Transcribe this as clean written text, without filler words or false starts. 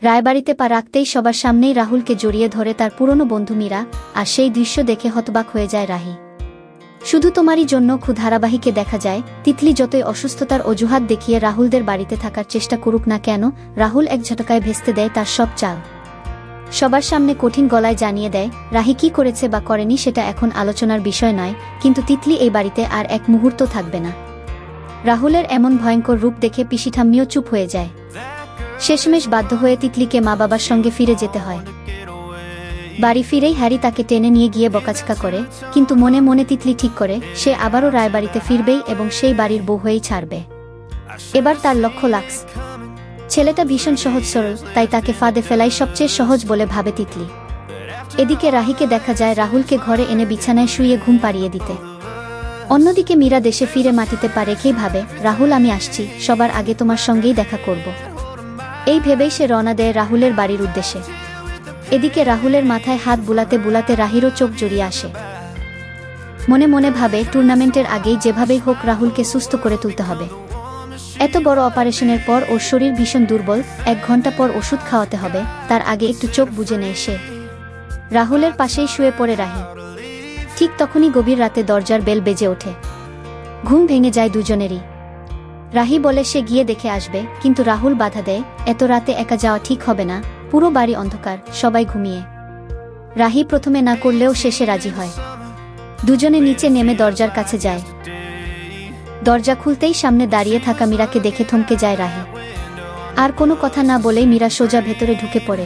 রায়বাড়িতে পা রাখতেই সবার সামনেই রাহুলকে জড়িয়ে ধরে তার পুরনো বন্ধু মীরা, আর সেই দৃশ্য দেখে হতবাক হয়ে যায় রাহি। শুধু তোমারই জন্য ধারাবাহিকে দেখা যায় তিতলি যতই অসুস্থতার অজুহাত দেখিয়ে রাহুলদের বাড়িতে থাকার চেষ্টা করুক না কেন, রাহুল এক ঝটকায় ভেস্তে দেয় তার সব চাল। সবার সামনে কঠিন গলায় জানিয়ে দেয় রাহি কি করেছে বা করেনি সেটা এখন আলোচনার বিষয় নয়, কিন্তু তিতলি এই বাড়িতে আর এক মুহূর্ত থাকবে না। রাহুলের এমন ভয়ঙ্কর রূপ দেখে পিসিঠাম্মিও চুপ হয়ে যায়। শেষমেশ বাধ্য হয়ে তিতলিকে মা বাবার সঙ্গে ফিরে যেতে হয়। বাড়ি ফিরেই হ্যারি তাকে টেনে নিয়ে গিয়ে বকাঝকা করে, কিন্তু মনে মনে তিতলি ঠিক করে সে আবারও রায়বাড়িতে ফিরবেই এবং সেই বাড়ির বউ হয়েই ছাড়বে। এবার তার লক্ষ্য লাক্স। ছেলেটা ভীষণ সহজ সরল, তাই তাকে ফাঁদে ফেলাই সবচেয়ে সহজ বলে ভাবে তিতলি। এদিকে রাহিকে দেখা যায় রাহুলকে ঘরে এনে বিছানায় শুইয়ে ঘুম পাড়িয়ে দিতে। অন্যদিকে মীরা দেশে ফিরে মাটিতে পা রেখেই ভাবে, রাহুল আমি আসছি, সবার আগে তোমার সঙ্গেই দেখা করব। এই ভেবেই সে রওনা দেয় রাহুলের বাড়ির উদ্দেশ্যে। এদিকে রাহুলের মাথায় হাত বুলাতে বুলাতে রাহিরও চোখ জড়িয়ে আসে। মনে মনে ভাবে টুর্নামেন্টের আগেই যেভাবেই হোক রাহুলকে সুস্থ করে তুলতে হবে। এত বড় অপারেশনের পর ওর শরীর ভীষণ দুর্বল, 1 ঘন্টা পর ওষুধ খাওয়াতে হবে, তার আগে একটু চোখ বুজে নেয় সে। রাহুলের পাশেই শুয়ে পড়ে রাহি। ঠিক তখনই গভীর রাতে দরজার বেল বেজে ওঠে। ঘুম ভেঙে যায় দুজনেরই। রাহি বলে সে গিয়ে দেখে আসবে, কিন্তু রাহুল বাধা দেয়, এত রাতে একা যাওয়া ঠিক হবে না, পুরো বাড়ি অন্ধকার, সবাই ঘুমিয়ে। রাহি প্রথমে না করলেও শেষে রাজি হয়। দুজনে নিচে নেমে দরজার কাছে যায়। দরজা খুলতেই সামনে দাঁড়িয়ে থাকা মীরাকে দেখে থমকে যায় রাহি। আর কোনো কথা না বলেই মীরা সোজা ভেতরে ঢুকে পড়ে।